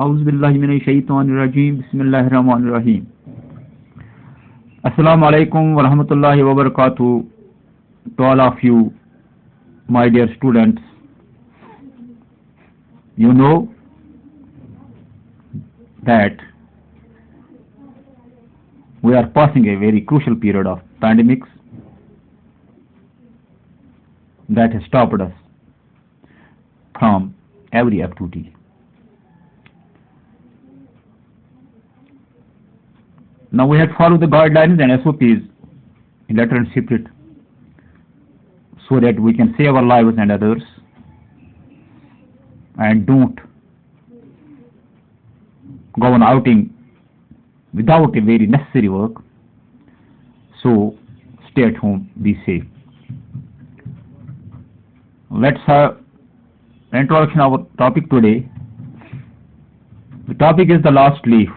اعوذ باللہ من الشیطان الرجیم بسم اللہ الرحمن الرحیم. السلام علیکم ورحمۃ اللہ وبرکاتہ to all of you, my dear students. You know that we are passing a very crucial period of pandemics that has stopped us from every activity. Now we have followed the guidelines and SOPs in letter and spirit so that we can save our lives and others and don't go on outing without a very necessary work. So stay at home, be safe. Let's have an introduction of our topic today. The topic is the last leaf.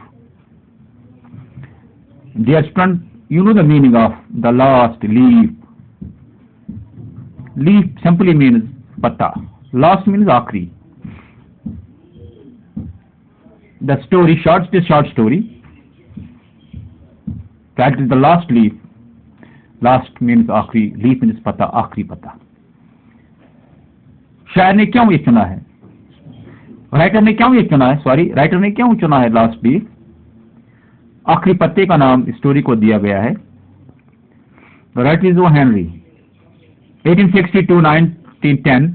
Dear student, you know the meaning of the last leaf. Leaf simply means patta. Last means akri. The story, short story. That is the last leaf. Last means akri. Leaf means patta. Akri patta. शायर ने क्यों ये चुना है? Writer ने क्यों ये चुना है? राइटर ने क्यों चुना है लास्ट लीफ? आखिरी पत्ते का नाम स्टोरी को दिया गया है. Writer is O Henry, 1860 to 1910,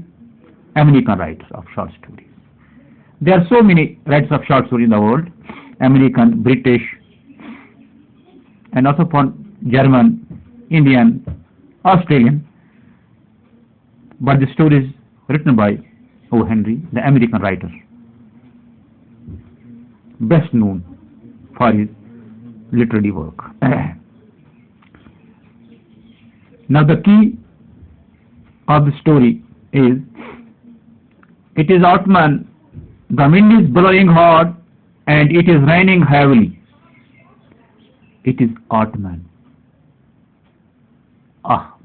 American writer of short stories. There are so many writers of short stories in the world, American, British, and also for German, Indian, Australian. But the story is written by O. Henry, the American writer, best known for his literary work. Now the key of the story is, it is autumn, the wind is blowing hard and it is raining heavily. It is autumn.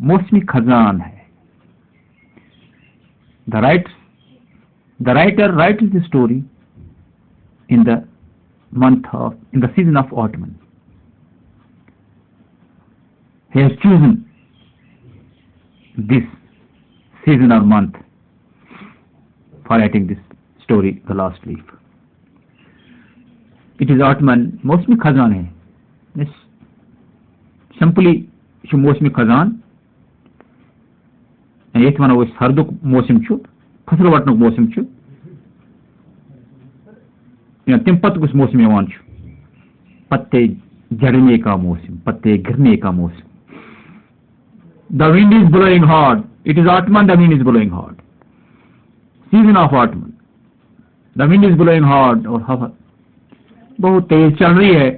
मौसमी खजान है. The writer writes the story in the season of autumn. He has chosen this season or month for writing this story, The Last Leaf. It is autumn. मौसमी खजान है. Yes. Simply, मौसमी खजान. ये वनो वो सर्दुक मौसम छु, फसल वटनुक मौसम छु, या तम पत कुछ मौसम यवान छु, पत्ते झड़ने का मौसम, पत्ते गिरने का मौसम. The wind is blowing hard. It is autumn. The wind is blowing hard. Season of autumn. The wind is blowing hard. और हवा बहुत तेज चल रही है.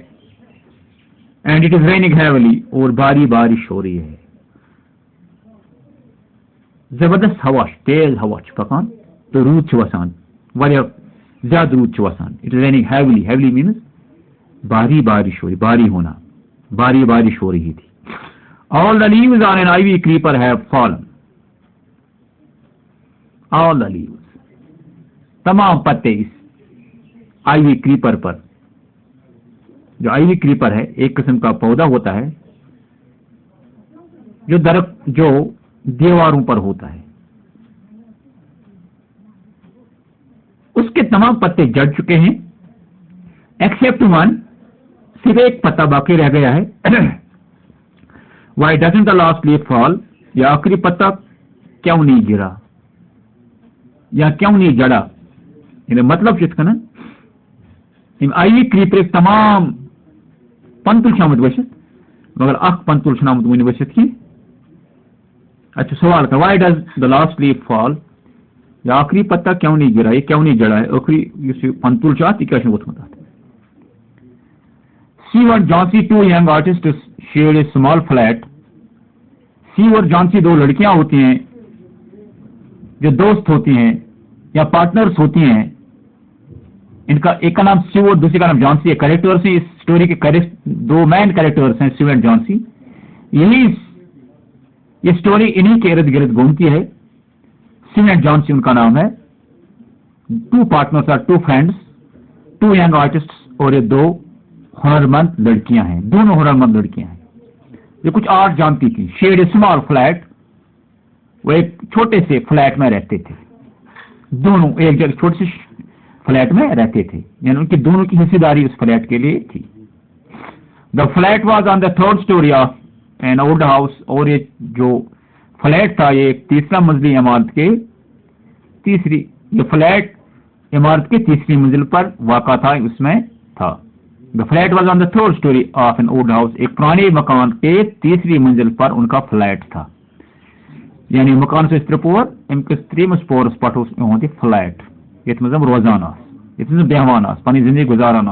And it is raining heavily. और भारी बारिश हो रही है. जबरदस्त हवा, तेज हवा पकान, तो रूद वसान, ज्यादा रूद वसान. It is raining heavily. Heavily means भारी बारिश हो रही, भारी होना, भारी बारिश हो रही थी. All the leaves on an ivy creeper have fallen. All the leaves, तमाम पत्ते इस आइवी क्रीपर पर. जो आइवी क्रीपर है एक किस्म का पौधा होता है जो दीवारों पर होता है. उसके तमाम पत्ते जड़ चुके हैं, एक्सेप्ट वन, सिर्फ एक पत्ता बाकी रह गया है. Why doesn't the last leaf fall? या आखिरी पत्ता क्यों नहीं गिरा या क्यों नहीं जड़ा? मतलब चित्कन आई क्रीपर तमाम पंतुल शामत वसित, मगर अख पंतुल शामत वन वसित की. अच्छा सवाल था, why does the last leaf fall? या आखिरी पत्ता क्यों नहीं गिरा, ये क्यों नहीं जड़ा है? आखिरी पंतुल चाह क्या वोथमत. सीवर्ड Johnsy, two young artist shared a small flat. सीवर्ड जॉन्सी दो लड़कियां होती हैं जो दोस्त होती हैं या पार्टनर्स होती हैं. इनका एक का नाम सीवर्ड, दूसरे का नाम जॉन्सी. कैरेक्टर्स हैं इस स्टोरी के, दो मैन कैरेक्टर्स हैं, सीव एंड जॉन्सी. ये स्टोरी इन्हीं के इर्द गिर्द घूमती है. सीव एंड जॉन्सी उनका नाम है. Two partners are two friends. 2 young artist और ये 2 हुनरमंद लड़कियां हैं, दोनों हुनरमंद लड़कियां हैं। ये कुछ आर्ट जानती थी। शेड ए स्मॉल फ्लैट, वो एक छोटे से फ्लैट में रहते थे, दोनों एक जगह छोटे से फ्लैट में रहते थे, यानी उनकी दोनों की हिस्सेदारी उस फ्लैट के लिए थी। The flat was on the 3rd story of an old house, और ये जो फ्लैट था ये 3रा मंजिली इमारत के ये फ्लैट इमारत की 3री मंजिल पर वाक़ा था, उसमें था। The flat was on the 3rd story of an old house, एक पुराने मकान के 3री मंजिल पर उनका फ्लैट था, यानी मकान से ऊपर अमिस 3 पोरस पटोस इहद फ्लैट, ये रोजान ये बेहवान पनी जिंदगी गुजारान।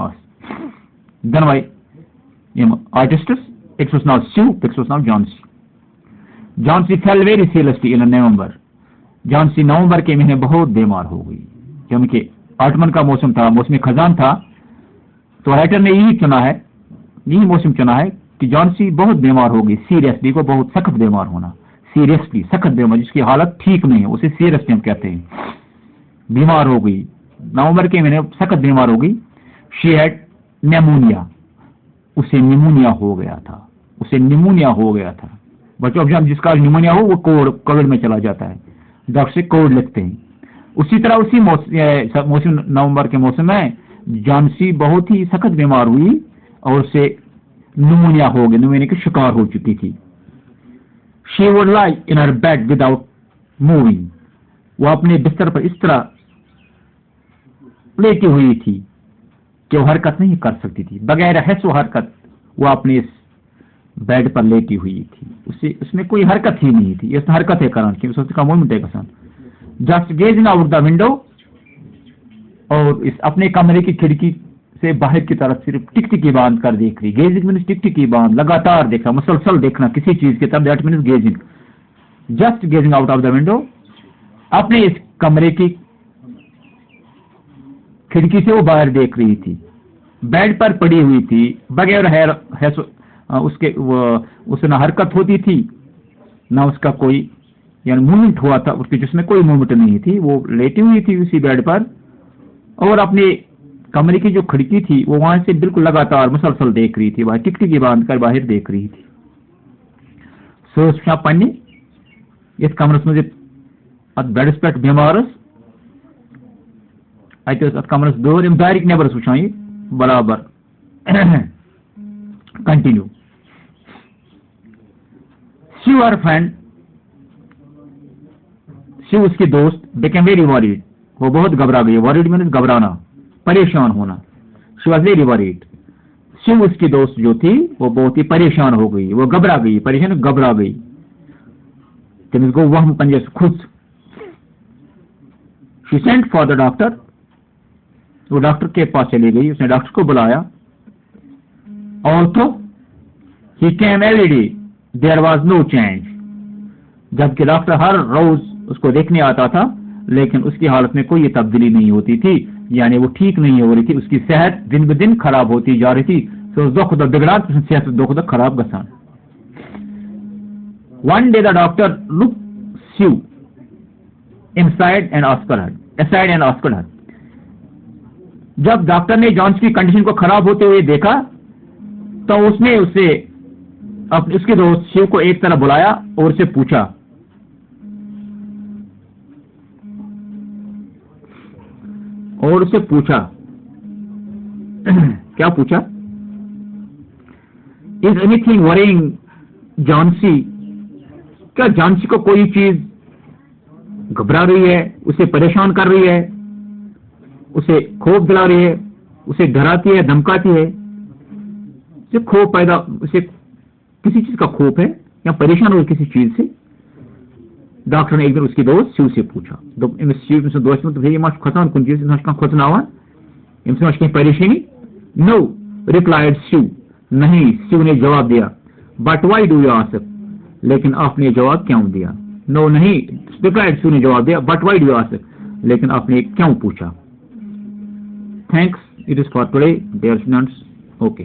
दनवाई आर्टिस्टस, एक नाव स्यू, एक नाव Johnsy. Johnsy fell very seriously in November, Johnsy नवंबर के महीने बहुत बीमार हो गई, क्योंकि आटमन का मौसम था, मौसम खजान था, तो राइटर ने यही मौसम चुना है कि जॉन्सी बहुत बीमार हो गई। सीरियसली को बहुत सख्त बीमार होना, सीरियसली सख्त बीमार, जिसकी हालत ठीक नहीं है उसे सीरियसली हम कहते हैं। बीमार हो गई, नवंबर के महीने सख्त बीमार हो गई। शी हैड निमोनिया, उसे निमोनिया हो गया था, उसे निमोनिया हो गया था। बच्चों अब जिसका निमोनिया हो वो कोविड में चला जाता है, डॉक्टर से कोविड लिखते हैं। उसी तरह उसी मौसम नवंबर के मौसम में जॉन्सी बहुत ही सख्त बीमार हुई और उसे निमोनिया हो गया, निमोनिया की शिकार हो चुकी थी। She would lie in her bed without moving, वो अपने बिस्तर पर इस तरह लेटी हुई थी कि वो हरकत नहीं कर सकती थी, बगैर हैसो हरकत वो अपने इस बेड पर लेटी हुई थी, उसमें कोई हरकत ही नहीं थी। इस हरकत है कारण कि उसका मूवमेंट है कसान। Just gazing out the window, और इस अपने कमरे की खिड़की से बाहर की तरफ सिर्फ टिकटिकी बांध कर देख रही। गेजिंग मीन्स टिकटिकी बांध, लगातार देखना, मुसलसल देखना किसी चीज की तरफ, that means gazing. Just gazing out of the window, अपने इस कमरे की खिड़की से वो बाहर देख रही थी। बेड पर पड़ी हुई थी, बगैर उससे ना हरकत होती थी ना उसका कोई यानी मूवमेंट हुआ था उसकी, जिसमें कोई मूवमेंट नहीं थी। वो लेटी हुई थी उसी बेड पर, और अपने कमरे की जो खिड़की थी वो वहां से बिल्कुल लगातार मुसलसल देख रही थी, वहां टिकटिकी बांध कर बाहर देख रही थी। सो पन्नी इस कमरस मज बेडस पे बीमार अत कमरस दौर दारिक नबर वुचान ये बराबर। Continue. Sue her friend, Sue उसकी दोस्त, became very worried, वो बहुत घबरा गई। worried मीन्स घबराना, परेशान होना। She was very worried. Sue उसकी दोस्त जो थी वो बहुत ही परेशान हो गई, वो घबरा गई, परेशान घबरा गई। तमिस गो वहम पंजे खुद। She sent for the doctor, वो डॉक्टर के पास चली गई, उसने डॉक्टर को बुलाया। Although he came every day, there was no change. जबकि डॉक्टर हर रोज उसको देखने आता था, लेकिन उसकी हालत में कोई तब्दीली नहीं होती थी, यानी वो ठीक नहीं हो रही थी, उसकी सेहत दिन ब दिन खराब होती जा रही थी। तो दो खुदा बिगड़ा, सेहत दो खुदा खराब गसान। One day the doctor looked Sue inside and asked her. जब डॉक्टर ने जॉन्स की कंडीशन को खराब होते हुए देखा तो उसने उसके दोस्त शिव को एक तरफ बुलाया और उससे पूछा, क्या पूछा? इज एनीथिंग वरिंग जॉन्सी, क्या जॉन्सी को कोई चीज घबरा रही है, उसे परेशान कर रही है, उसे खौफ दिला रही है, उसे डराती है, धमकाती है, उसे खौफ पैदा, उसे किसी चीज का खौफ है या परेशान हो किसी चीज से? डॉक्टर ने एक दिन उसकी दोस्त शिव से पूछा। दोस्त में तो ये खसान कुछ चीज खोचनावा कहीं परेशानी? नो रिप्लाइड शिव, नहीं, शिव ने जवाब दिया। But why do you ask, लेकिन आपने जवाब क्यों दिया? नो नहीं, रिप्लाइड शिव ने जवाब दिया, but why do you ask, लेकिन आपने क्यों पूछा? Thanks, it is for today dear students. Okay.